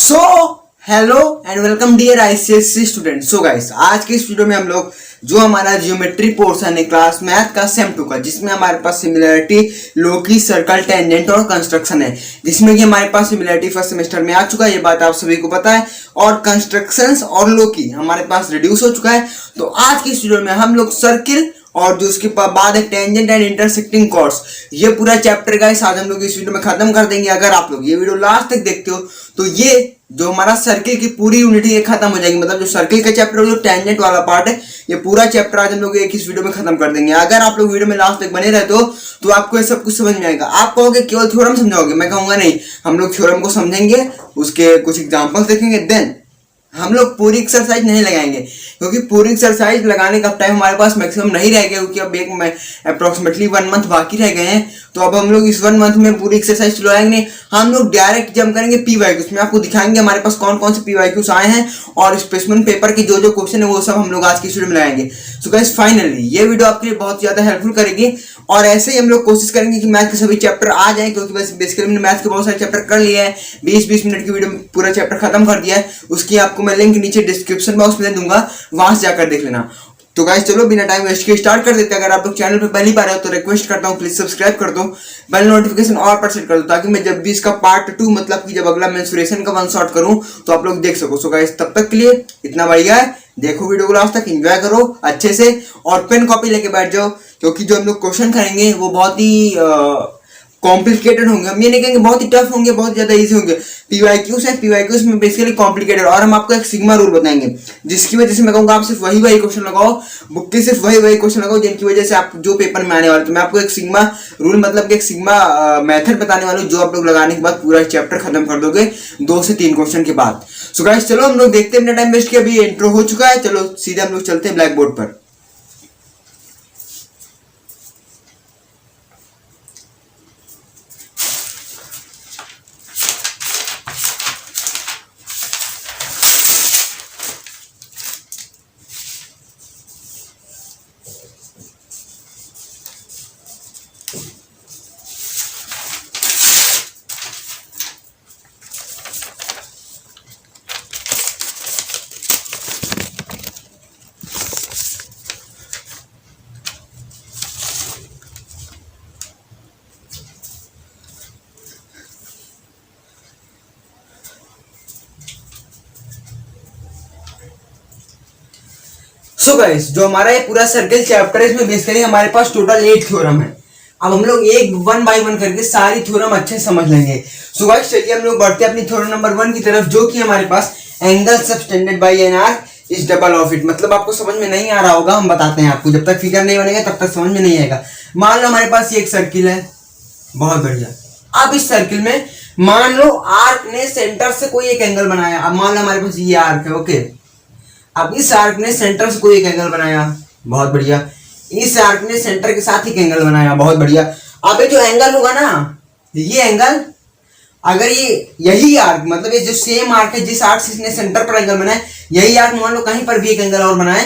So hello and welcome dear ICSC student. So guys, आज के इस वीडियो में हम लोग जो हमारा जियोमेट्री पोर्शन है क्लास मैथ का सेम 2 का, जिसमें हमारे पास सिमिलरिटी, लोकी, सर्कल, टेंजेंट और कंस्ट्रक्शन है, जिसमें कि हमारे पास सिमिलरिटी फर्स्ट सेमेस्टर में आ चुका है, ये बात आप सभी को पता है। और कंस्ट्रक्शंस और लोकी हमारे पास रिड्यूस हो चुका है। तो आज की इस वीडियो में हम लोग सर्किल और जो उसके बाद है टेंजेंट एंड इंटरसेक्टिंग कॉर्ड्स, ये पूरा चैप्टर गाइस आज हम लोग इस वीडियो में खत्म कर देंगे। अगर आप लोग ये वीडियो लास्ट तक देखते हो तो ये जो हमारा सर्किल की पूरी यूनिटी ये खत्म हो जाएगी। मतलब जो सर्किल का चैप्टर, जो टेंजेंट वाला पार्ट है, ये पूरा चैप्टर आज हम लोग एक इस वीडियो में खत्म कर देंगे। अगर आप लोग वीडियो में लास्ट तक बने रहते हो तो आपको ये सब कुछ समझ में आएगा। आप कहोगे केवल थ्योरम समझाओगे, मैं कहूंगा नहीं, हम लोग थ्योरम को समझेंगे, उसके कुछ एग्जांपल्स देखेंगे, देन हम लोग पूरी एक्सरसाइज नहीं लगाएंगे, क्योंकि पूरी एक्सरसाइज लगाने का टाइम हमारे पास मैक्सिमम नहीं रह गया, क्योंकि अब एक अप्रोक्सीमेटली 1 मंथ बाकी रह गए हैं। तो अब हम लोग इस 1 मंथ में पूरी एक्सरसाइज चलाएंगे नहीं, हम लोग डायरेक्ट जंप करेंगे पीवाईक्यूज में। आपको दिखाएंगे हमारे पास कौन कौन से पीवाईक्यूज आए हैं और स्पेसिमेन पेपर के जो जो क्वेश्चन है वो सब हम लोग आज की वीडियो में लगाएंगे। सो गाइस, फाइनली ये वीडियो आपके लिए बहुत ज्यादा हेल्पफुल करेगी और ऐसे ही हम लोग कोशिश करेंगे कि मैथ के सभी चैप्टर आ जाए, क्योंकि बस बेसिकली मैंने मैथ के बहुत सारे चैप्टर कर लिए हैं। 20-20 मिनट की वीडियो में पूरा चैप्टर खत्म कर दिया है। उसकी आपको मैं लिंक नीचे डिस्क्रिप्शन बॉक्स में दे दूंगा, वहां से जाकर देख लेना। तो गाइस चलो बिना टाइम वेस्ट किए स्टार्ट कर देते हैं। अगर आप लोग चैनल पे पहली बार हो तो रिक्वेस्ट करता हूँ प्लीज सब्सक्राइब कर दो, बेल नोटिफिकेशन और पर सेट कर दो, ताकि मैं जब भी इसका पार्ट 2 मतलब कि जब अगला मेंसुरेशन का 1 शॉट करूं तो आप लोग देख सको। सो गाइस, तब तक के लिए इतना बढ़िया है, देखो वीडियो को लास्ट तक, एंजॉय करो अच्छे से और पेन कॉपी लेके बैठ जाओ, क्योंकि जो हम लोग क्वेश्चन करेंगे वो बहुत ही कॉम्प्लिकेटेड होंगे। हम ये नहीं कहेंगे बहुत ही टफ होंगे, बहुत ज्यादा इजी होंगे। पीवाईक्यूज है, पीवाईक्यूज में बेसिकली कॉम्प्लिकेटेड, और हम आपको एक सिग्मा रूल बताएंगे, जिसकी वजह से मैं कहूंगा आप सिर्फ वही क्वेश्चन लगाओ, बुक के सिर्फ वही क्वेश्चन लगाओ, जिनकी वजह से आप जो पेपर में आने वाले। तो मैं आपको एक सिग्मा रूल मतलब कि एक सिग्मा मेथड बताने वाला हूं, जो आप लोग लगाने के बाद पूरा चैप्टर खत्म कर दोगे 2 से 3 क्वेश्चन के बाद। सो गाइस चलो हम लोग देखते हैं, अपना टाइम वेस्ट किया, अभी इंट्रो हो चुका है, चलो सीधे हम लोग चलते हैं ब्लैक बोर्ड पर। सो गाइस, जो हमारा ये पूरा सर्किल चैप्टर है, इसमें बेसिकली हमारे पास टोटल 8 थ्योरम है। अब हम लोग एक 1 बाय 1 करके सारी थ्योरम अच्छे से समझ लेंगे। सो गाइस चलिए हम लोग बढ़ते हैं अपनी थ्योरम नंबर 1 की तरफ, जो कि हमारे पास angle subtended by an arc is double of it. मतलब आपको समझ में नहीं आ रहा होगा, हम बताते हैं आपको, जब तक फिगर नहीं बनेगा तब तक समझ में नहीं आएगा। मान लो हमारे पास ये एक सर्किल है, बहुत बढ़िया। अब इस सर्किल में मान लो आर्क ने सेंटर से कोई एक एंगल बनाया। अब मान लो हमारे पास ये आर्क है, ओके। अब इस आर्क ने सेंटर से कोई एक एंगल बनाया, बहुत बढ़िया। इस आर्क ने सेंटर के साथ एक एंगल बनाया, बहुत बढ़िया। अब ये जो एंगल होगा ना, ये एंगल, अगर ये यही आर्क मतलब ये जो सेम आर्क है, जिस आर्क से इसने सेंटर पर एंगल बनाया, यही आर्क मान लो कहीं पर भी एक एंगल और बनाए,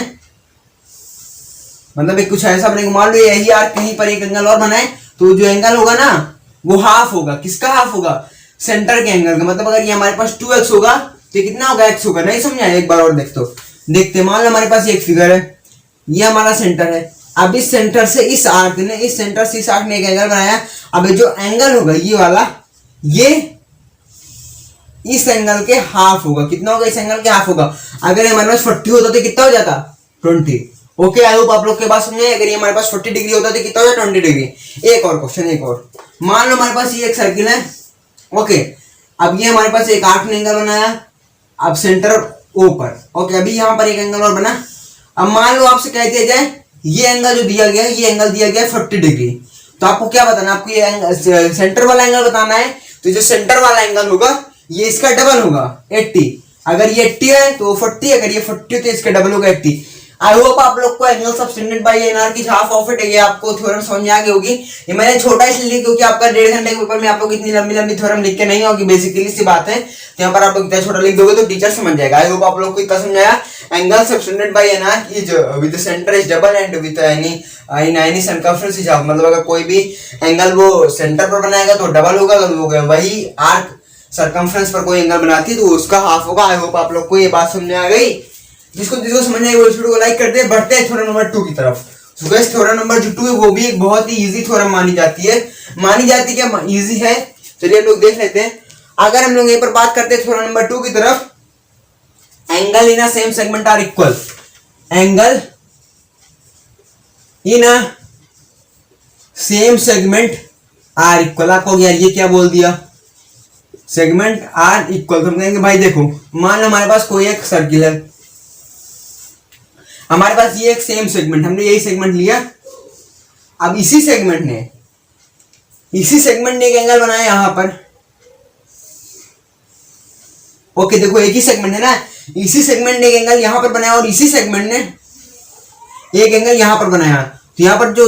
मतलब एक कुछ ऐसा बनेगा, मान लो यही आर्क कहीं पर एक एंगल और बनाए, तो जो एंगल होगा ना वो हाफ होगा। किसका हाफ होगा? सेंटर के एंगल का। मतलब अगर ये हमारे पास 2x होगा तो कितना होगा? x होगा। नहीं समझा? एक बार और देखते मान लो हमारे पास एक फिगर है, ये हमारा सेंटर है। अब इस सेंटर से इस आर्क ने, इस सेंटर से इस आर्क ने एक एंगल बनाया। अब जो एंगल होगा ये वाला, ये इस एंगल के हाफ होगा। कितना होगा? इस एंगल के हाफ होगा। अगर हमारे पास 40 होता तो कितना हो जाता? 20। ओके, आई होप आप लोग के पास समझे। अगर ये हमारे पास 40 डिग्री होता तो कितना हो जाता? 20 डिग्री। एक और क्वेश्चन, एक और। मान लो हमारे पास ये एक सर्किल है, ओके। अब ये हमारे पास एक आर्क ने एंगल बनाया, अब सेंटर ऊपर, ओके। अभी यहाँ पर एक एंगल और बना। अब मान लो आपसे कह दिया जाए ये एंगल जो दिया गया है, ये एंगल दिया गया है 40 डिग्री, तो आपको क्या बताना? आपको ये एंगल, सेंटर वाला एंगल बताना है। तो जो सेंटर वाला एंगल होगा ये इसका डबल होगा, 80। अगर ये 80 है तो 40, अगर ये 40 तो इसका डबल होगा 80। आई होप आप लोग को angle subtended by an arc is half of it, ये आपको थ्योरम समझ में आ गई होगी। ये मैंने छोटा इसलिए क्योंकि आपका 1.5 घंटे के पेपर में आप लोग इतनी लंबी लंबी थ्योरम लिख के नहीं होगी, बेसिकली सी बात है। तो यहाँ पर आप लोग इतना छोटा लिख दोगे तो टीचर समझ जाएगा। आई होप आप लोग को इतना समझ आया। Angle subtended by an arc is with centre is double and with any circumference is half. मतलब अगर कोई भी एंगल वो सेंटर पर बनाएगा तो डबल होगा, अगर वो वही आर्क सरकमफ्रेंस पर कोई एंगल बनाती है तो उसका हाफ होगा। आई होप आप लोग को ये बात समझ में आ गई। जिसको जिसको समझ में आई वो वीडियो को लाइक कर दे। बढ़ते हैं थ्योरम नंबर 2 की तरफ। सो गाइस थ्योरम नंबर जो 2 है वो भी एक बहुत ही इजी थ्योरम मानी जाती है। क्या इजी है, चलिए हम लोग देख लेते हैं। अगर हम लोग यहीं पर बात करते हैं थ्योरम नंबर 2 की तरफ, angle in a same segment are equal. Angle in a same segment are equal. आपको यार ये क्या बोल दिया, सेगमेंट आर इक्वल। तो हम कहेंगे भाई देखो, मान लो हमारे पास कोई एक सर्किल है, हमारे पास ये एक सेम सेगमेंट, हमने यही सेगमेंट लिया। अब इसी सेगमेंट ने एक एंगल बनाया यहां पर। ओके देखो एक ही सेगमेंट है ना, इसी सेगमेंट ने एक एंगल यहां पर बनाया और इसी सेगमेंट ने एक एंगल यहां पर बनाया। तो यहां पर जो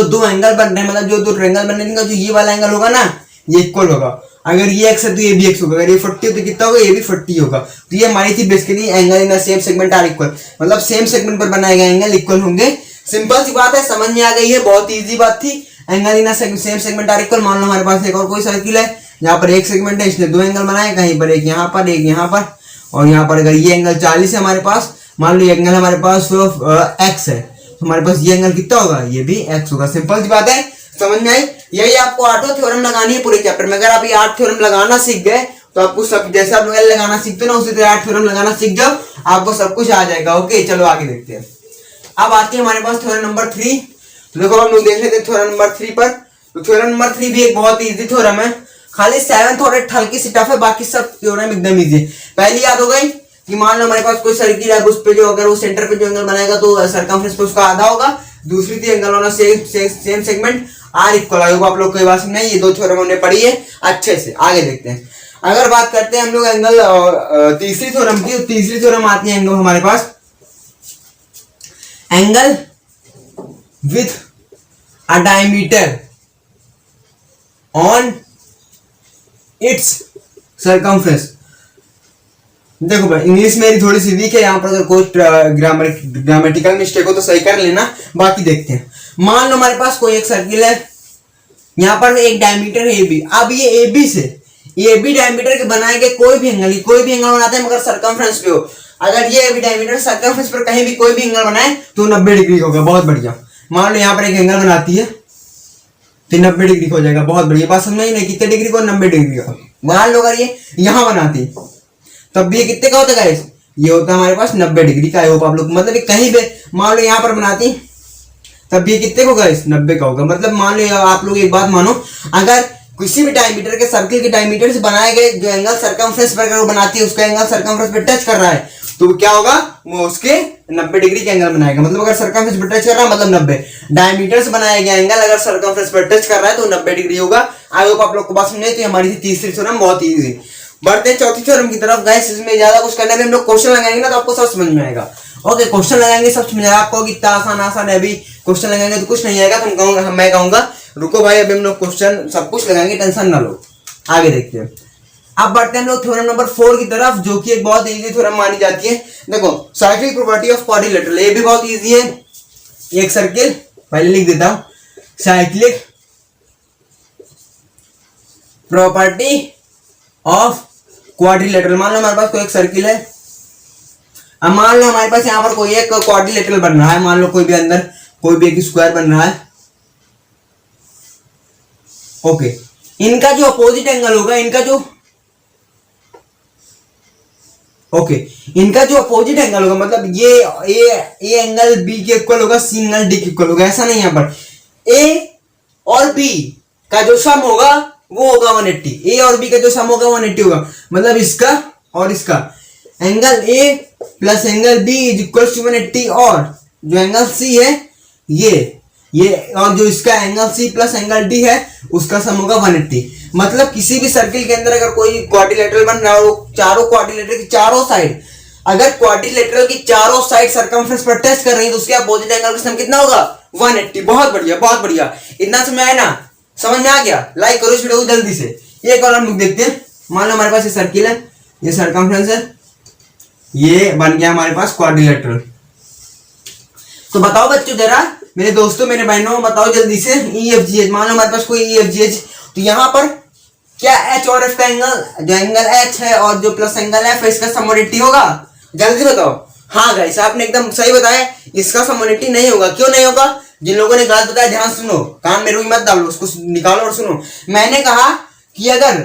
दो एंगल बन रहे हैं, मतलब जो दो ट्रायंगल बन रहे हैं, जो ये वाला एंगल होगा ना ये इक्वल होगा। अगर ये एक्स है तो ये भी एक्स होगा, अगर ये 40 तो कितना होगा, ये भी 40 होगा। तो ये हमारी थी basically angle in same segment are equal, मतलब सेम सेगमेंट पर बनाए गए एंगल इक्वल होंगे। सिंपल सी बात है, समझ में आ गई है, बहुत इजी बात थी। Angle in same segment are equal. मान लो हमारे पास एक और कोई सर्किल है, यहाँ पर एक सेगमेंट है, इसने दो एंगल बनाए, कहीं पर एक यहाँ पर एक यहाँ पर, और यहाँ पर अगर ये एंगल 40 है हमारे पास, मान लो ये एंगल हमारे पास एक्स है, तो हमारे पास ये एंगल कितना होगा, ये भी एक्स होगा। सिंपल सी बात है, समझ में आई। यही आपको आठों थ्योरम लगानी है पूरे चैप्टर में। अगर आप ये 8 थ्योरम लगाना सीख गए तो आपको सब, जैसे आप एल लगाना सीखते हो ना, उसी तरह 8 थ्योरम लगाना सीख जाओ, आपको सब कुछ आ जाएगा। ओके चलो आगे देखते हैं। अब आते हैं हमारे पास थ्योरम नंबर 3। तो देखो हम लोग देख लेते हैं थ्योरम नंबर 3 पर। तो थ्योरम नंबर 3 भी एक बहुत ही इजी थ्योरम है, खाली 7th और 8th हल्की सी टफ है, बाकी सब थ्योरम एकदम इजी है। पहली याद हो गई कि मान लो हमारे पास कोई सर्किल है, उस पे जो अगर वो सेंटर पे जो एंगल बनाएगा तो सर्कमफ्रेंस पे उसका आधा होगा। दूसरी थी angle on same segment are equal. I hope आप लोग को ये बात समझ में आई। ये दो थ्योरम हमने पढ़ी है अच्छे से। आगे देखते हैं। अगर बात करते हैं हम लोग एंगल तीसरी थ्योरम की, तो तीसरी थ्योरम आती है एंगल हमारे पास, angle with a diameter on its circumference. देखो भाई इंग्लिश मेरी थोड़ी सी वीक है, यहाँ पर अगर कोई ग्रामेटिकल मिस्टेक हो तो सही कर लेना। बाकी देखते हैं। मान लो हमारे पास कोई एक सर्किल है, यहाँ पर एक डायमीटर है AB। अब ये AB से AB डायमीटर के बनाए गए कोई भी एंगल बनाते हैं मगर सर्कमफ्रेंस पे हो। अगर ये AB डायमीटर सर्कमफ्रेंस पर कहीं भी कोई भी एंगल बनाए तो 90 डिग्री होगा। बहुत बढ़िया। मान लो यहाँ पर एक एंगल बनाती है तो 90 डिग्री हो जाएगा। बहुत बढ़िया। बात समझ नहीं कितने डिग्री को, 90 डिग्री का। मान लो अगर ये यहाँ बनाती तब भी ये कितने का होता है, ये होता है हमारे पास 90 डिग्री का। आई होप आप लोग, मतलब कहीं भी मान लो यहाँ पर बनाती तब ये कितने को गाइस, 90 का होगा। मतलब मान लो आप लोग एक बात मानो, अगर किसी भी डायमीटर के सर्किल के डायमीटर से बनाए गए जो एंगल सर्कमफ्रेंस पर अगर वो बनाती है, उसका एंगल सर्कमफ्रेंस पे टच कर रहा है तो क्या होगा, वो उसके 90 डिग्री के एंगल बनाएगा। मतलब अगर सर्कमफ्रेंस पर टच कर रहा है मतलब 90। डायमीटर से बनाया गया एंगल अगर सर्कमफ्रेंस पर टच कर रहा है तो 90 डिग्री होगा। आई होप आप लोग को बात समझ। तो हमारी तीसरी थ्योरम बहुत ही इजी। बढ़ते हैं चौथी थ्योरम की तरफ। गाइस इसमें ज्यादा कुछ करने में हम लोग क्वेश्चन लगाएंगे ना तो आपको सब समझ में आएगा। ओके क्वेश्चन लगाएंगे सब समझ आएगा आपको। कितना आसान है, अभी क्वेश्चन लगाएंगे तो कुछ नहीं आएगा। तो मैं कहूंगा रुको भाई, अभी हम लोग क्वेश्चन सब कुछ लगाएंगे, टेंशन ना लो। आगे देखते हैं। अब बढ़ते हैं हम लोग थ्योरम नंबर 4 की तरफ, जो कि एक बहुत इजी थ्योरम मानी जाती है। देखो साइक्लिक प्रॉपर्टी ऑफ क्वाड्रिलेटरल, ये भी बहुत इजी है। एक सर्किल पहले लिख देता हूं, साइक्लिक प्रॉपर्टी ऑफ क्वाड्रिलेटरल। मान लो हमारे पास कोई एक सर्किल है, अब मान लो हमारे पास यहाँ पर कोई एक क्वाड्रिलेटरल बन रहा है। मान लो कोई भी अंदर कोई भी एक स्क्वायर बन रहा है। ओके इनका जो अपोजिट एंगल होगा, इनका जो अपोजिट एंगल होगा, मतलब ये एंगल बी के इक्वल होगा, सी एंगल डी के इक्वल होगा। ऐसा नहीं, यहाँ पर ए और बी का जो सम होगा वो होगा 180। ए और बी का जो सम होगा 180 होगा। मतलब इसका और इसका angle A plus angle B is equal to 180, और जो एंगल सी है ये और जो इसका angle C plus angle D है उसका सम होगा 180। मतलब किसी भी सर्किल के अंदर अगर कोई क्वाड्रिलेटरल बन रहा हो, चारों क्वाड्रिलेटरल की चारों साइड, अगर क्वाड्रिलेटरल की चारों साइड सर्कमफ्रेंस पर टच कर रही है तो उसके अपोजिट एंगल का सम कितना होगा, 180। बहुत बढ़िया बहुत बढ़िया। इतना समझ आया ना, समझ में आ गया? लाइक करो इस वीडियो को जल्दी से। एक और हम लोग देखते हैं। मान लो हमारे पास ये सर्किल है, ये सर्कमफ्रेंस है, ये बन गया हमारे पास क्वाड्रिलेटरल। तो बताओ बच्चों जरा, मेरे दोस्तों मेरे बहनों बताओ जल्दी से, EFGH। मान लो हमारे पास कोई EFGH, तो यहाँ पर क्या एच और एफ का एंगल, जो एंगल एच है और जो प्लस एंगल एफ है, इसका सम 180 होगा? जल्दी बताओ। हाँ गाइस, आपने एकदम सही बताया, इसका सम 180 नहीं होगा। क्यों नहीं होगा? जिन लोगों ने गलत बताया ध्यान सुनो, कान में रुई मत डालो, उसको निकालो और सुनो। मैंने कहा कि अगर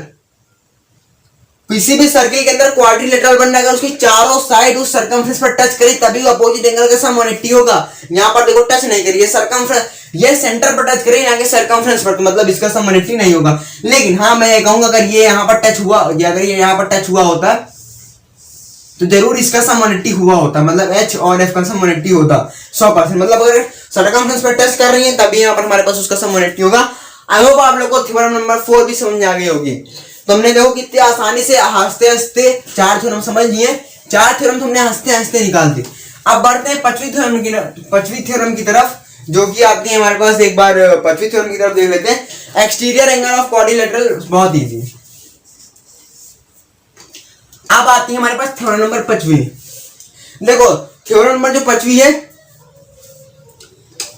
किसी भी सर्किल के अंदर क्वाड्रिलेटरल बनना, अगर उसकी चारों साइड उस सर्कमफ्रेंस पर टच करी तभी अपोजिट एंगल का सम 180 होगा। यहाँ पर देखो टच नहीं करी, ये सर्कमफ्रेंस, ये सेंटर पर टच करे, यहाँ के सर्कमफ्रेंस पर, तो मतलब इसका सम 180 नहीं होगा। लेकिन हाँ मैं ये कहूंगा, अगर ये यहाँ पर टच हुआ, अगर ये यहाँ पर टच हुआ होता तो जरूर इसका सम 180 हुआ होता, मतलब एच और एफ का सम 180 होता 100%। मतलब अगर सर्कमफ्रेंस पर टच कर रही है तभी यहाँ पर हमारे पास उसका सम 180 होगा। आई होप आप लोग को थ्योरम नंबर 4 भी समझ में आ गई होगी। तो हमने देखो कितने आसानी से हंसते हंसते 4 थ्योरम समझ लिए, 4 थ्योरम हमने हंसते हंसते निकाल दी। अब बढ़ते हैं पांचवी थ्योरम की तरफ, जो कि आती है हमारे पास। एक बार पांचवी थ्योरम की तरफ देख लेते हैं। एक्सटीरियर एंगल ऑफ क्वाड्रिलेटरल, बहुत इजी। अब आती है हमारे पास थ्योरम नंबर 5। देखो थ्योरम नंबर जो 5 है,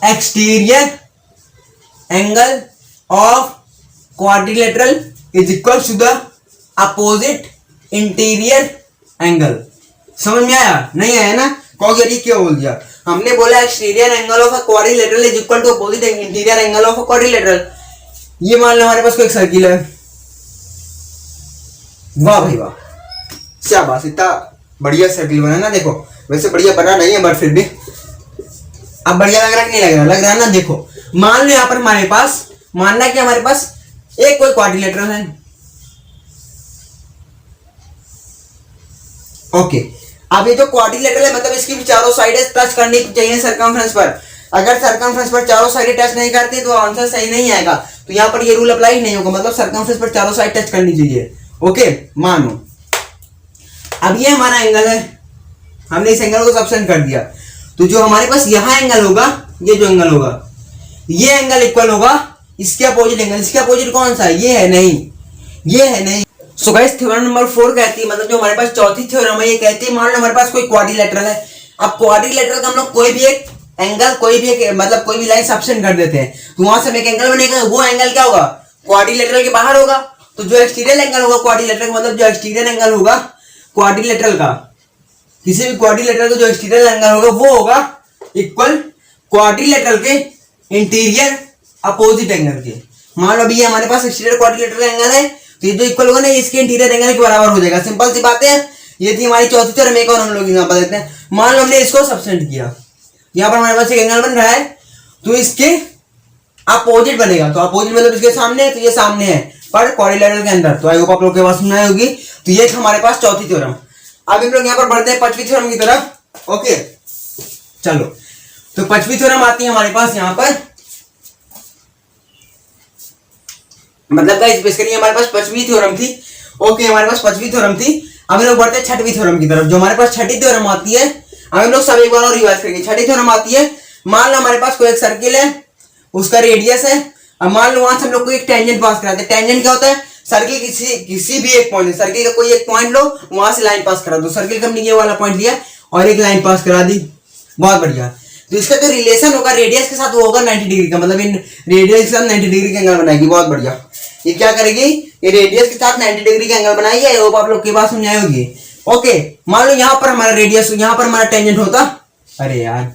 exterior angle of quadrilateral is equal to the opposite interior angle. समझ में आया? नहीं आया ना? कहोगे क्यों बोल दिया? हमने बोला exterior angle of a quadrilateral is equal to opposite interior angle of a quadrilateral. ये मान लो हमारे पास कोई एक सर्किल है। वाह भाई वाह, शाबाश, इतना बढ़िया सर्किल बना ना। देखो वैसे बढ़िया बना नहीं है बट फिर भी अब बढ़िया लग रहा है कि नहीं लग रहा? लग रहा है ना। देखो मान लो यहाँ पर हमारे पास, मानना कि हमारे पास एक कोई क्वाड्रिलेटरल है। ओके, अब ये जो क्वाड्रिलेटरल है मतलब इसकी भी चारों साइडें टच करनी चाहिए सर्कमफ्रेंस पर। अगर सर्कमफ्रेंस पर चारों साइडें टच नहीं करती तो आंसर सही नहीं आएगा। तो यहाँ पर ये रूल अप्लाई नहीं होगा, मतलब सर्कमफ्रेंस पर चारों साइड टच करनी चाहिए। ओके, मानो अब ये हमारा एंगल है, हमने इस एंगल को सब्सटेंड कर दिया, तो जो हमारे पास यहाँ एंगल होगा, ये जो एंगल होगा, ये एंगल इक्वल होगा इसके अपोजिट एंगल। इसके अपोजिट कौन सा है? ये है नहीं, ये है नहीं। सो गाइस थ्योरम नंबर 4 कहती है, मतलब जो हमारे पास चौथी थ्योरम है, ये कहती है मान लो हमारे पास कोई क्वाड्रिलेटरल है। अब क्वाड्रिलेटरल का हम लोग कोई भी एक एंगल, कोई भी एक मतलब कोई भी लाइन सब्सटेंड कर देते हैं, तो वहां से एक एंगल बनेगा। वो एंगल क्या होगा? क्वाड्रिलेटरल के बाहर होगा। तो जो एक्सटीरियर एंगल होगा क्वाड्रिलेटरल, मतलब जो एक्सटीरियर एंगल होगा क्वाड्रिलेटरल का, किसी भी क्वाड्रिलेटरल का जो एक्सटीरियर एंगल होगा वो होगा इक्वल क्वाड्रिलेटरल के इंटीरियर अपोजिट एंगल के। मान लो अभी ये हमारे पास एक्सटीरियर क्वाड्रिलेटरल एंगल है, तो ये जो इक्वल होगा ना इसके इंटीरियर एंगल के बराबर हो जाएगा। सिंपल सी बात है। ये थी हमारी चौथी थ्योरम। एक और हम लोग एग्जांपल देते हैं। मान लो हमने इसको सब्सटेंड किया, यहाँ पर हमारे पास एक एंगल बन रहा है, तो इसके अपोजिट बनेगा। तो अपोजिट मतलब इसके सामने है, तो ये सामने है पर क्वाड्रिलेटरल के अंदर। तो आई होप आप लोग के पास सुना होगी। तो ये हमारे पास चौथी थ्योरम। अब हम लोग यहाँ पर बढ़ते हैं पांचवी थ्योरम की तरफ। ओके चलो, तो पांचवी थ्योरम आती है हमारे पास यहाँ पर, मतलब गाइस बेसिकली हमारे पास पांचवी थ्योरम थी। ओके, हमारे पास पांचवी थ्योरम थी। अब हम लोग बढ़ते हैं छठवीं थ्योरम की तरफ, जो हमारे पास छठी थ्योरम आती है। अब हम लोग सब एक बार और रिवाइज करेंगे। छठी थ्योरम आती है, मान लो हमारे पास कोई एक सर्किल है, उसका रेडियस है। अब मान लो वहां से हम लोग को एक टेंजेंट पास कराते हैं। टेंजेंट क्या होता है? सर्किल किसी भी एक पॉइंट, सर्किल का कोई एक पॉइंट लो, वहां से लाइन पास करा दो। सर्किल का हमने ये वाला पॉइंट लिया और एक लाइन पास करा दी, बहुत बढ़िया। तो इसका जो रिलेशन होगा रेडियस के साथ वो होगा 90 डिग्री का, मतलब इन रेडियस के साथ 90 डिग्री का एंगल बनाएगी। बहुत बढ़िया। ये क्या करेगी? ये रेडियस के साथ 90 डिग्री का एंगल बनाएगी। आई होप आप लोग के पास समझ आए होगी। ओके, मान लो यहाँ पर हमारा रेडियस, यहाँ पर हमारा टेंजेंट होता, अरे यार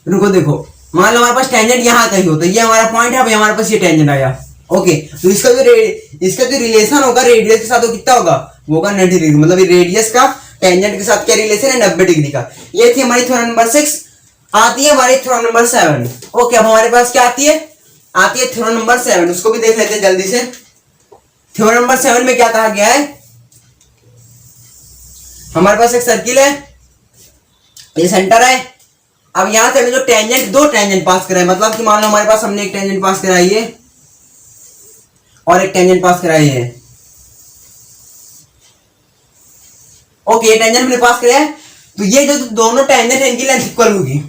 रुको, देखो मान लो हमारे पास टेंजेंट यहाँ कहीं होता, ये हमारा पॉइंट है, अभी हमारे पास ये टेंजेंट आया। ओके, तो इसका जो रिलेशन होगा रेडियस के साथ वो कितना होगा? वो होगा 90 डिग्री। मतलब रेडियस का टेंजेंट के साथ क्या रिलेशन है? 90 डिग्री का। ये थी हमारी थ्योरम नंबर 6। आती है हमारी थ्योरम नंबर 7। ओके, अब हमारे पास क्या आती है? आती है थ्योरम नंबर 7। उसको भी देख लेते हैं जल्दी से। थ्योरम नंबर 7 में क्या कहा गया है? हमारे पास एक सर्किल है, ये सेंटर है। अब यहां से हमने जो टेंजेंट, दो टेंजेंट पास कराए, मतलब कि मान लो हमारे पास हमने एक टेंजेंट पास कराई है और एक टेंजेंट पास कराई है। ओके, ये टेंजेंट हमने पास कराया है, तो ये जो दोनों टेंजेंट है इनकी लेंथ इक्वल होगी।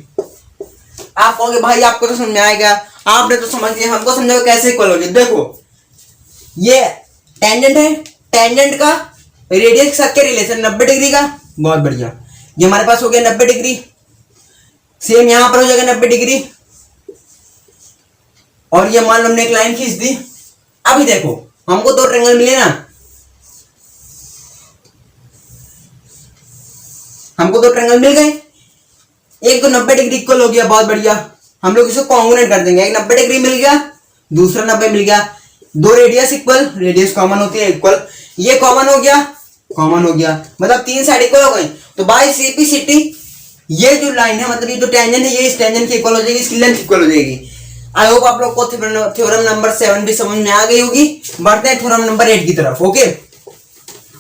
आप कहोगे भाई आपको तो समझ में आएगा, आपने तो समझ लिया, हमको समझाओ कैसे इक्वल होगी। देखो ये टेंजेंट है, टेंजेंट का रेडियस के साथ क्या रिलेशन? 90 डिग्री का। बहुत बढ़िया, ये हमारे पास हो गया 90 डिग्री। सेम यहां पर हो जाएगा 90 डिग्री। और ये मान लो हमने एक लाइन खींच दी। अभी देखो हमको दो ट्रायंगल मिले ना, हमको दो ट्रायंगल मिल गए। एक तो 90 डिग्री इक्वल हो गया, बहुत बढ़िया। हम लोग इसको कॉन्ग्रुएंट कर देंगे। एक 90 डिग्री मिल गया, दूसरा 90 मिल गया। दो रेडियस इक्वल, रेडियस कॉमन होती है इक्वल, ये कॉमन हो गया, कॉमन हो गया, मतलब तीन साइड इक्वल हो गई। तो बाय सीपीसीटी ये जो लाइन है, मतलब ये जो टेंजेंट है, ये इस टेंजेंट की इक्वल हो जाएगी, इसकी लेंथ इक्वल हो जाएगी। आई होप आप लोग को थ्योरम नंबर 7 भी समझ में आ गई होगी। बढ़ते हैं थ्योरम नंबर 8 की तरफ। ओके,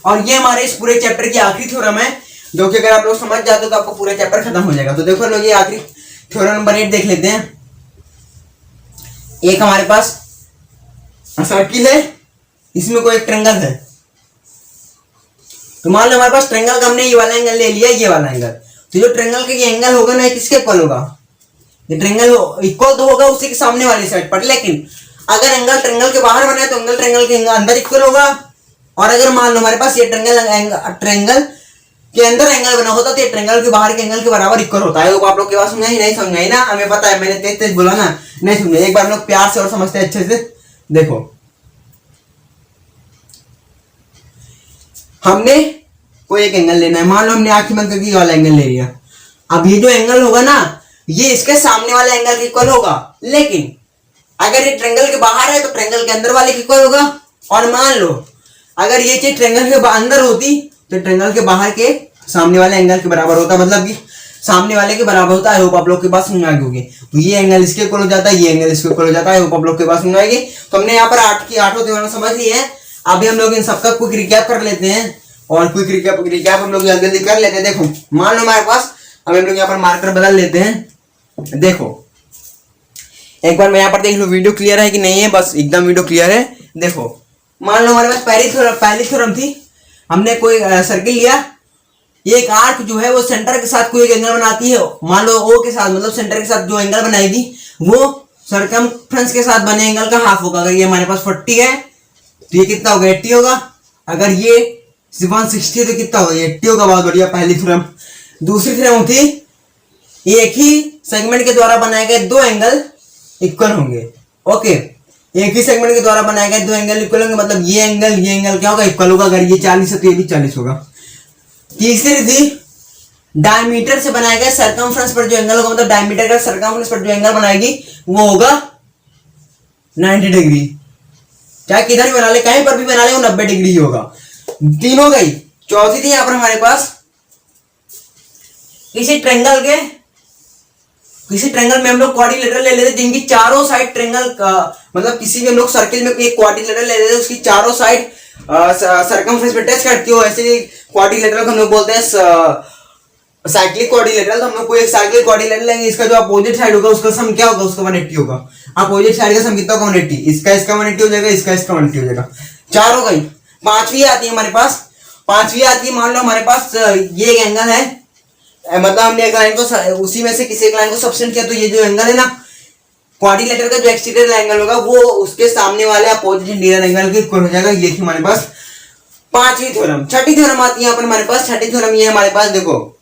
और ये हमारे इस पूरे चैप्टर की आखिरी थ्योरम है, जो कि अगर आप लोग समझ जाते हो तो आपको पूरा चैप्टर खत्म हो जाएगा। तो देखो लोग, ये आखिरी थ्योरम नंबर 8 देख लेते हैं। एक हमारे पास सर्किल है, इसमें कोई एक ट्रायंगल है। तो मान लो हमारे पास ट्रायंगल का हमने ये वाला एंगल ले लिया, ये वाला एंगल। तो जो ट्रायंगल का ये एंगल होगा ना, किसके इक्वल होगा? ये ट्रायंगल इक्वल तो होगा उसी के सामने वाली साइड पर, लेकिन अगर एंगल ट्रायंगल के बाहर बना है तो एंगल ट्रायंगल के अंदर इक्वल होगा। और अगर मान लो हमारे पास ये ट्रायंगल के अंदर एंगल बना होता तो ये ट्रायंगल के बाहर के एंगल के बराबर इक्वल होता है। वो आप लोग के पास समझ नहीं समझ आई ना? हमें पता है, मैंने तेज तेज बोला ना, नहीं समझे। एक बार हम लोग प्यार से और समझते हैं अच्छे से। देखो, हमने कोई एक एंगल लेना है। मान लो हमने आंखें बंद करके ये वाला एंगल ले लिया। अब ये जो एंगल होगा ना, ये इसके सामने वाले एंगल के इक्वल होगा, लेकिन अगर ये ट्रायंगल के बाहर है तो ट्रायंगल के अंदर वाले के इक्वल होगा। और मान लो अगर ये चीज ट्रायंगल के अंदर होती तो ट्रायंगल के बाहर के सामने वाले एंगल के बराबर होता, मतलब कि सामने वाले के बराबर होता है। होप आप लोग के पास समझ आ गई होगी। तो ये एंगल इसके इक्वल हो जाता है, ये एंगल इसके इक्वल हो जाता है। होप आप लोग के पास समझ आएगी। तो हमने यहाँ पर 8 की 8 थ्योरम समझ ली है। अभी हम लोग इन सबका क्विक रिकैप कर लेते हैं, और क्विक रिकैप हम लोग जल्दी जल्दी कर लेते हैं। देखो, मान लो हमारे पास, अब हम लोग यहाँ पर मार्कर बदल लेते हैं। देखो, एक बार मैं यहाँ पर देख लो वीडियो क्लियर है कि नहीं है, बस एकदम वीडियो क्लियर है। देखो, मान लो हमारे पास पहली थ्योरम थी, हमने कोई सर्किल लिया। ये एक आर्क जो है वो सेंटर के साथ कोई एक एंगल बनाती है। मान लो ओ के साथ, मतलब सेंटर के साथ जो एंगल बनाएगी वो सर्कमफ्रेंस के साथ बने एंगल का हाफ होगा। अगर ये हमारे पास 40 है तो ये कितना होगा? 80 होगा। अगर ये 160 तो कितना होगा? 80 होगा। बहुत बढ़िया, पहली थ्योरम। दूसरी थ्योरम थी, एक ही सेगमेंट के द्वारा बनाए गए दो एंगल इक्वल होंगे। ओके, एक ही सेगमेंट के द्वारा बनाए गए दो एंगल इक्वल होंगे, मतलब ये एंगल क्या होगा? इक्वल होगा। अगर ये 40 है तो ये भी 40 होगा। तीसरी थी, डायमीटर से बनाए गए सर्कमफ्रेंस पर जो एंगल होगा, मतलब डायमीटर का सर्कमफ्रेंस पर जो एंगल बनाएगी वो होगा 90 डिग्री। चाहे किधर भी बना ले, कहीं पर भी बना ले, वो 90 डिग्री ही होगा। तीन हो गई। चौथी थी यहाँ पर हमारे पास, किसी ट्रायंगल में हम लोग क्वाड्रिलेटरल ले लेते, जिनकी चारों साइड ट्रायंगल का, मतलब किसी भी हम लोग सर्किल में एक क्वाड्रिलेटरल ले लेते, उसकी चारों साइड सर्कमफ्रेंस पे टच करती हो। ऐसे क्वाड्रिलेटरल हम लोग बोलते हैं साइक्लिक क्वाड्रिलेटरल। तो हम लोग कोई एक साइक्लिक क्वाड्रिलेटरल लेंगे, इसका जो अपोजिट साइड होगा उसका सम क्या होगा? उसका 180 होगा। अपोजिट साइड का सम कितना होगा? 180। इसका 180 हो जाएगा, इसका 180 हो जाएगा। 4 हो गई। पांचवी आती है हमारे पास, मान लो हमारे पास ये एक एंगल है, मतलब हमने एक लाइन को उसी में से किसी एक लाइन को सब्सटेंड किया, तो ये जो एंगल है ना, क्वाड्रिलेटरल का जो एक्सटीरियर एंगल होगा वो उसके सामने वाले अपोजिट इंटीरियर एंगल के इक्वल हो जाएगा। ये थी हमारे पास पांचवी थ्योरम। छठी थ्योरम आती है यहाँ पर हमारे पास। छठी थ्योरम ये हमारे पास, देखो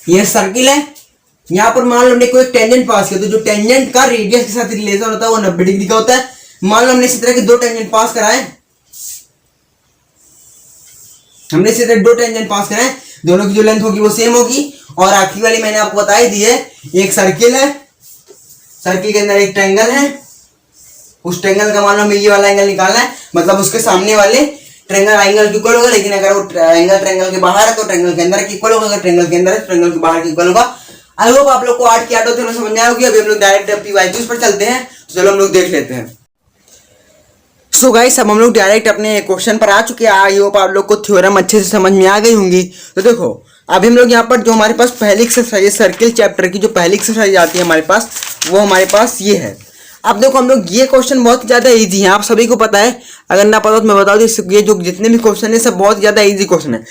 ये सर्किल है, यहाँ पर मान लो हमने कोई टेंजेंट पास किया, तो जो टेंजेंट का रेडियस के साथ रिलेशन होता है वो 90 डिग्री का होता है। मान लो हमने इसी तरह के दो टेंजेंट पास कराए, दोनों की जो लेंथ होगी वो सेम होगी। और आखिरी वाली मैंने आपको बता ही दी है, एक सर्किल है, सर्किल के अंदर एक ट्रायंगल है, उस ट्रायंगल का मान लो हमें ये वाला एंगल निकालना है, मतलब उसके सामने वाले ट्रायंगल एंगल इक्वल होगा। लेकिन अगर वो एंगल ट्रायंगल के बाहर है तो ट्रायंगल के अंदर इक्वल होगा, अगर ट्रायंगल के अंदर है ट्रायंगल के बाहर इक्वल होगा। आई होप आप लोग को 8 की 8 थ्योरम समझ में आएगी। अभी हम लोग डायरेक्ट पीवाईक्यूज पर चलते हैं, तो चलो हम लोग देख लेते हैं। सो गाइस, अब हम लोग डायरेक्ट अपने क्वेश्चन पर आ चुके हैं। आई होप आप लोग को थ्योरम अच्छे से समझ में आ गई होंगी। तो देखो, अभी हम लोग यहाँ पर जो हमारे पास पहली एक्सरसाइज है, सर्किल चैप्टर की जो पहली एक्सरसाइज आती है हमारे पास, वो हमारे पास ये है। अब देखो हम लोग, ये क्वेश्चन बहुत ज़्यादा इजी है, आप सभी को पता है। अगर ना पता तो मैं बता दूं, ये जो जितने भी क्वेश्चन है सब बहुत ज़्यादा इजी क्वेश्चन है।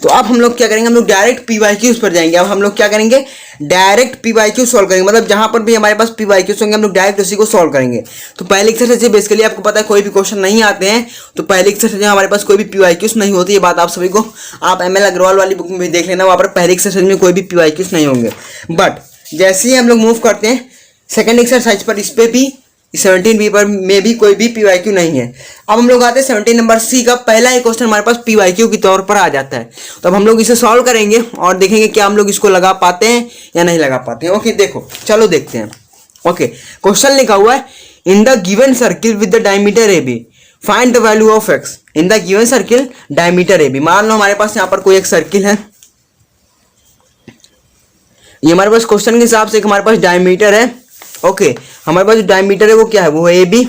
तो अब हम लोग क्या करेंगे, हम लोग डायरेक्ट पीवाईक्यूज पर जाएंगे। अब हम लोग क्या करेंगे, डायरेक्ट पीवाईक्यू सॉल्व करेंगे, मतलब जहाँ पर भी हमारे पास पीवाईक्यूज होंगे हम लोग डायरेक्ट उसी को सॉल्व करेंगे। तो पहली एक्सरसाइज बेसिकली आपको पता है कोई भी क्वेश्चन नहीं आते हैं, तो पहली एक्सरसाइज हमारे पास कोई भी पीवाईक्यूज नहीं होती। ये बात आप सभी को, आप ML अग्रवाल वाली बुक में भी देख लेना, वहाँ पर पहली एक्सरसाइज में कोई भी पीवाईक्यूज नहीं होंगे। बट जैसे ही हम लोग मूव करते हैं सेकेंड एक्सरसाइज पर, इस पर भी 17B पर में भी कोई भी PYQ नहीं है। अब हम लोग आते हैं 17 नंबर C का। पहला एक क्वेश्चन हमारे पास PYQ के तौर पर आ जाता है, तो अब हम लोग इसे सॉल्व करेंगे और देखेंगे क्या हम लोग इसको लगा पाते हैं या नहीं लगा पाते हैं। ओके, देखो चलो देखते हैं। ओके, क्वेश्चन लिखा हुआ है in the given circle with the diameter AB find the value of x। In the given circle diameter AB, मान लो हमारे पास यहाँ पर कोई एक सर्किल है, ये हमारे पास क्वेश्चन के हिसाब से एक हमारे पास डायमीटर है। ओके, हमारे पास जो डायमीटर है वो क्या है, वो है AB।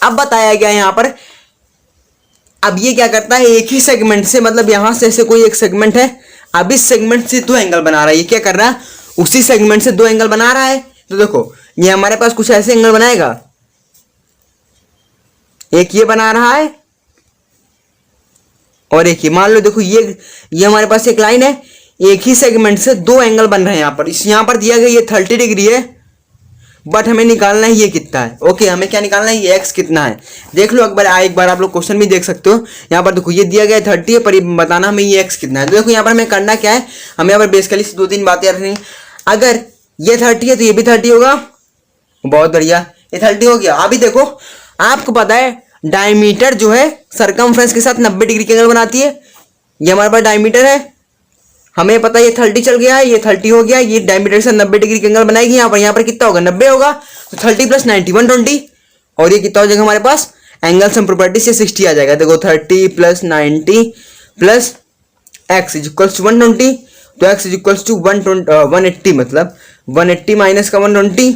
अब बताया गया यहाँ पर, अब ये क्या करता है, एक ही सेगमेंट से, मतलब यहां से ऐसे कोई एक सेगमेंट है, अब इस सेगमेंट से दो एंगल बना रहा है। ये क्या कर रहा है, उसी सेगमेंट से दो एंगल बना रहा है। तो देखो ये हमारे पास कुछ ऐसे एंगल बनाएगा, एक ये बना रहा है और एक ये, मान लो देखो ये हमारे पास एक लाइन है, एक ही सेगमेंट से दो एंगल बन रहे हैं। यहां पर दिया गया ये 30 डिग्री है, बट हमें निकालना है ये कितना है। ओके, हमें क्या निकालना है, ये एक्स कितना है। देख लो एक बार आप लोग क्वेश्चन भी देख सकते हो। यहाँ पर देखो ये दिया गया है 30 है, पर ये बताना हमें ये एक्स कितना है। तो देखो यहाँ पर हमें करना क्या है, हमें यहाँ पर बेसिकली दो तीन बातें रखनी। अगर ये 30 है तो ये भी 30 होगा, बहुत बढ़िया, ये 30 हो गया। अभी देखो आपको पता है डायमीटर जो है सरकमफ्रेंस के साथ 90 डिग्री के एंगल बनाती है। ये हमारे पास डायमीटर है, हमें पता है ये 30 चल गया है, ये 30 हो गया, ये डायमीटर से 90 डिग्री के एंगल बनाएगी। यहाँ पर कितना होगा, 90 होगा। तो 30 + 90 120, और ये कितना हो जाएगा हमारे पास, एंगल सम प्रॉपर्टी से 60 आ जाएगा। देखो 30 + 90 + x = 120, तो x = 180, मतलब 180 - 120,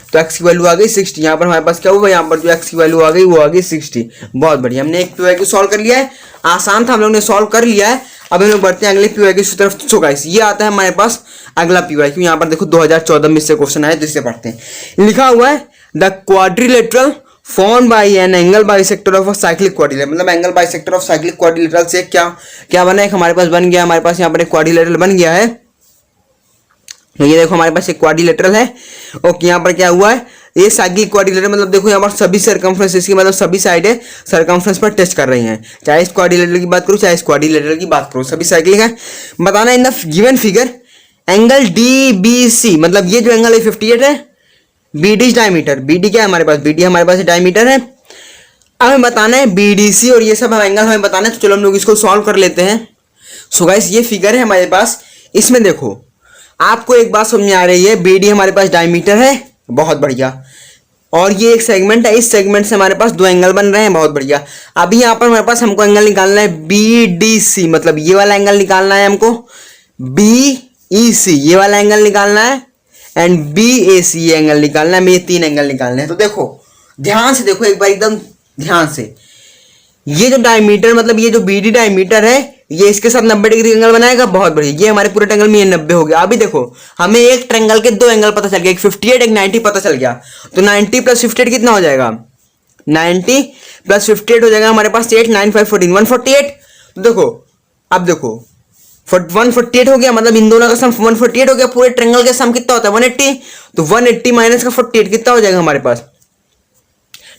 तो x की वैल्यू आ गई 60। यहाँ पर हमारे पास क्या हुआ, यहाँ पर जो x की वैल्यू आ गई वो आ गई 60। बहुत बढ़िया, हमने एक PYQ सॉल्व कर लिया है, आसान था, हम लोग ने सॉल्व कर लिया है। अब हम लोग बढ़ते हैं अगले PYQ की तरफ। सो गाइस, ये आता है हमारे पास अगला PYQ। यहाँ पर देखो 2014 में इससे क्वेश्चन आया, तो इससे पढ़ते हैं। लिखा हुआ है the quadrilateral form by an angle bisector of a cyclic quadrilateral, मतलब angle bisector of cyclic quadrilateral से क्या बना है, हमारे पास बन गया, हमारे पास यहाँ पर एक क्वाड्रिलेटरल बन गया है। ये देखो हमारे पास एक क्वाड्रिलेटरल है। ओके, यहाँ पर क्या हुआ है, ये साइक्लिक क्वाड्रिलेटरल, मतलब देखो यहाँ पर सभी सर्कमफ्रेंस इसकी, मतलब सभी साइडें सर्कमफ्रेंस पर टच कर रही हैं। चाहे इस क्वाड्रिलेटरल की बात करो, चाहे इस क्वाड्रिलेटरल की बात करो, सभी साइक्लिक है। बताना in the given figure angle DBC, मतलब ये जो एंगल है 58 है, BD डायमीटर, BD क्या है हमारे पास, BD हमारे पास डायमीटर है। अब हमें बताना है BDC और ये सब एंगल हमें बताना है, तो चलो हम लोग इसको सॉल्व कर लेते हैं। सो गाइस, ये फिगर है हमारे पास, इसमें देखो आपको एक बात समझ में आ रही है, BD हमारे पास डायमीटर है, बहुत बढ़िया, और ये एक सेगमेंट है, इस सेगमेंट से हमारे पास दो एंगल बन रहे हैं, बहुत बढ़िया। अभी यहाँ पर हमारे पास हमको एंगल निकालना है BDC, मतलब ये वाला एंगल निकालना है हमको, BEC ये वाला एंगल निकालना है, एंड BAC ये एंगल निकालना है। हमें ये तीन एंगल निकालने हैं। तो देखो ध्यान से देखो एक बार, एकदम ध्यान से, ये जो डायमीटर, मतलब ये जो BD डायमीटर है, ये इसके साथ 90 डिग्री एंगल बनाएगा, बहुत बढ़िया। ये हमारे पूरे ट्रायंगल में ये 90 हो गया। अभी देखो हमें एक ट्रायंगल के दो एंगल पता चल गया, एक 58 एक 90 पता चल गया। तो 90 + 58 कितना हो जाएगा, 90 + 58 हो जाएगा हमारे पास 8 9 5 14 148। तो देखो अब देखो 148 हो गया, मतलब इन दोनों का सम 148 हो गया। पूरे ट्रायंगल का सम कितना होता है, 180। तो 180 - 48 कितना हो जाएगा हमारे पास,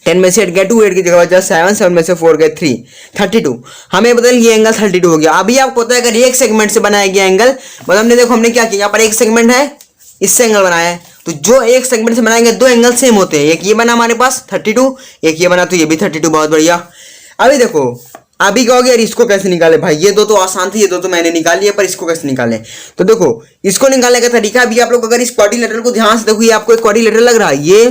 10 में से 8 गया 2, 8 की जगह बचा 7, 7 में से 4 गए 3, 32। हमें बदल ये एंगल 32 हो गया। अभी आपको पता है अगर एक सेगमेंट से बनाया गया एंगल, मतलब हमने देखो हमने क्या किया, यहाँ पर एक सेगमेंट है, इससे एंगल बनाया है, तो जो एक सेगमेंट से बनाएंगे दो एंगल सेम होते हैं। एक ये बना हमारे पास 32, एक ये बना, तो ये भी 32, बहुत बढ़िया। अभी देखो अभी कहोगे यार इसको कैसे निकाले भाई, ये दो तो आसान थी, ये दो तो मैंने निकाल लिया, पर इसको कैसे निकाले। तो देखो इसको निकालने का तरीका अभी आप लोग अगर इस क्वाड्रिलेटरल को ध्यान से देखो, ये आपको एक क्वाड्रिलेटरल लग रहा है, ये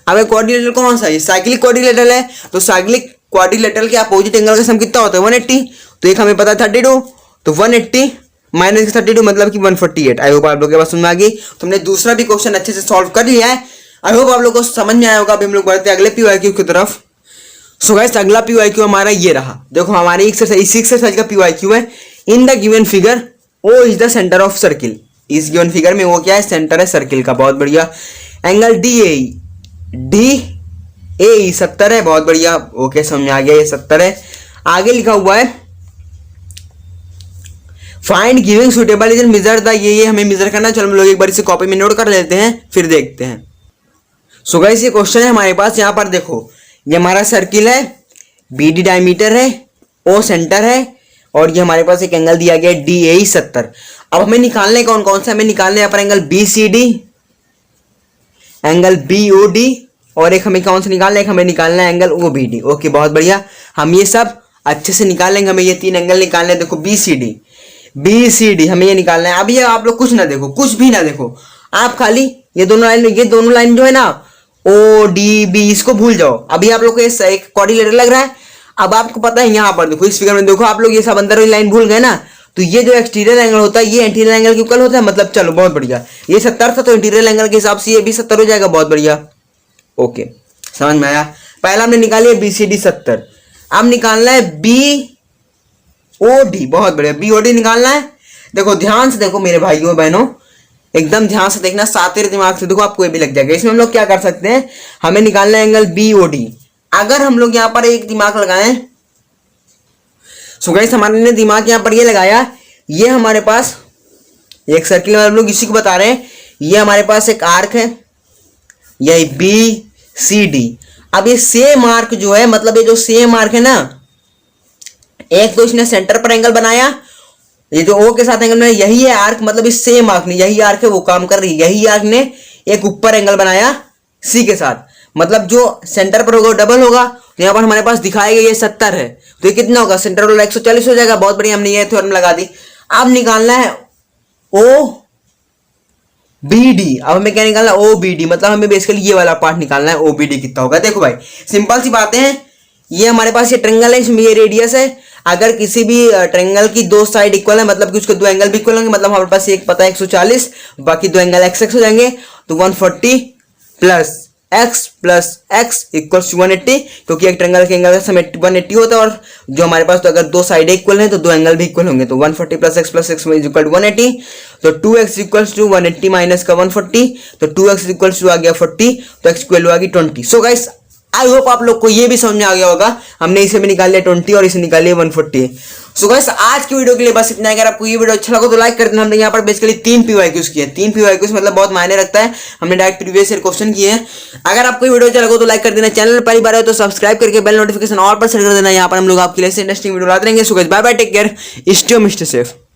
अब क्वाड्रिलेटरल कौन सा है, ये साइक्लिक क्वाड्रिलेटरल है। तो साइक्लिक क्वाड्रिलेटरल के अपोजिट एंगल का सम कितना होता है, 180। तो एक हमें पता है 32, तो 180 - 32 मतलब कि 148। आई होप आप लोगों के पास समझ में आ गई। तो हमने दूसरा भी क्वेश्चन अच्छे से सॉल्व कर लिया है, आई होप आप लोगों को समझ में आया होगा। अभी हम लोग बढ़ते हैं अगले PYQ की तरफ। सो गाइस, अगला PYQ हमारा ये रहा। देखो हमारे इस एक्सरसाइज का PYQ है, in the given figure O is the centre of circle. इस गिवन फिगर में वो क्या है, सेंटर है सर्किल का, बहुत बढ़िया। एंगल DAE 70 है, बहुत बढ़िया। ओके, समझ में आ गया, ये 70 है। आगे लिखा हुआ है find giving suitable is measure the, ये हमें मेजर करना। चलो हम लोग एक बार इसे कॉपी में नोट कर लेते हैं, फिर देखते हैं। सो गाइस, ये क्वेश्चन है हमारे पास। यहाँ पर देखो ये हमारा सर्किल है, BD डायमीटर है, O सेंटर है, और ये हमारे पास एक एंगल दिया गया है DAE 70। अब हमें निकालने कौन कौन से, हमें निकालने यहाँ पर एंगल BCD, एंगल BOD, और एक हमें कौन सा निकालना है, एक हमें निकालना है एंगल OBD। ओके, बहुत बढ़िया, हम ये सब अच्छे से निकाल लेंगे। हमें ये 3 एंगल निकालने हैं। देखो BCD हमें ये निकालना है। अभी ये आप लोग कुछ ना देखो, कुछ भी ना देखो, आप खाली ये दोनों लाइन जो है ना ODB, इसको भूल जाओ। अभी आप लोग को ये एक क्वाड्रिलेटरल लग रहा है। अब आपको पता है यहाँ पर देखो, इस फिगर में देखो, आप लोग ये सब अंदर वाली लाइन भूल गए ना, तो ये जो एक्सटीरियर एंगल होता है ये इंटीरियर एंगल के इक्वल होता है। मतलब चलो बहुत बढ़िया, ये 70 था तो इंटीरियर एंगल के हिसाब से ये भी 70 हो जाएगा। बहुत बढ़िया, ओके, समझ में आया। पहला हमने निकाली है BCD 70, अब निकालना है BOD। बहुत बढ़िया, BOD निकालना है। देखो ध्यान से देखो मेरे भाइयों बहनों, एकदम ध्यान से देखना, सातेरे दिमाग से देखो, आपको ये भी लग जाएगा। इसमें हम लोग क्या कर सकते हैं, हमें निकालना है एंगल BOD। अगर हम लोग यहाँ पर एक दिमाग लगाएं, सो गाइस हमारे ने दिमाग यहाँ पर ये लगाया, ये हमारे पास एक सर्किल में हम लोग इसी को बता रहे हैं, ये हमारे पास एक आर्क है, यही BCD। अब ये सेम आर्क जो है, मतलब ये जो सेम आर्क है ना, एक तो इसने सेंटर पर एंगल बनाया, ये जो O के साथ एंगल बनाया यही है आर्क, मतलब इस सेम आर्क ने, यही आर्क है वो काम कर रही है, यही आर्क ने एक ऊपर एंगल बनाया C के साथ, मतलब जो सेंटर पर होगा डबल होगा। तो यहाँ पर हमारे पास दिखाएगा ये 70 है, तो ये कितना होगा, सेंटर वाला 140 हो जाएगा। बहुत बढ़िया, हमने ये थ्योरम लगा दी। अब निकालना है OBD। अब हमें क्या निकालना है, OBD, मतलब हमें बेसिकली ये वाला पार्ट निकालना है, OBD कितना होगा। देखो भाई सिंपल सी बातें हैं, ये हमारे पास ये ट्रायंगल है, इसमें ये रेडियस है। अगर किसी भी ट्रायंगल की दो साइड इक्वल है, मतलब कि उसके दो एंगल भी इक्वल होंगे, मतलब हमारे पास एक पता है 140, बाकी दो एंगल x हो जाएंगे, तो 140 प्लस x इक्वल्स टू 180, क्योंकि एक ट्रायंगल के एंगल का सम 180 होता है, और जो हमारे पास तो अगर दो साइड इक्वल है तो दो एंगल भी इक्वल होंगे, तो 140 प्लस x इक्वल टू 180, तो 2x इक्वल्स टू 180 माइनस का 140, तो 2x इक्वल्स टू आ गया 40, तो x इक्वल आ गई 20। सो गाइस आई होप आप लोग को ये भी समझ में आ गया होगा, हमने इसे भी निकाल लिया 20 और इसे निकाल लिया 140। सो गाइस आज की वीडियो के लिए बस इतना है। अगर आपको ये वीडियो अच्छा लगा तो लाइक कर देना। हमने यहाँ पर बेसिकली 3 PYQs किए, 3 PYQs मतलब बहुत मायने रखता है, हमने डायरेक्ट प्रीवियस ईयर क्वेश्चन किए हैं। अगर आपको ये वीडियो अच्छा लगा तो लाइक कर देना, चैनल पहली बार है तो सब्सक्राइब करके बेल नोटिफिकेशन ऑल पर सेट कर देना। यहाँ पर हम लोग आपके लिए इंटरेस्टिंग वीडियो लाते रहेंगे। So guys bye bye, take care, stay home, stay safe.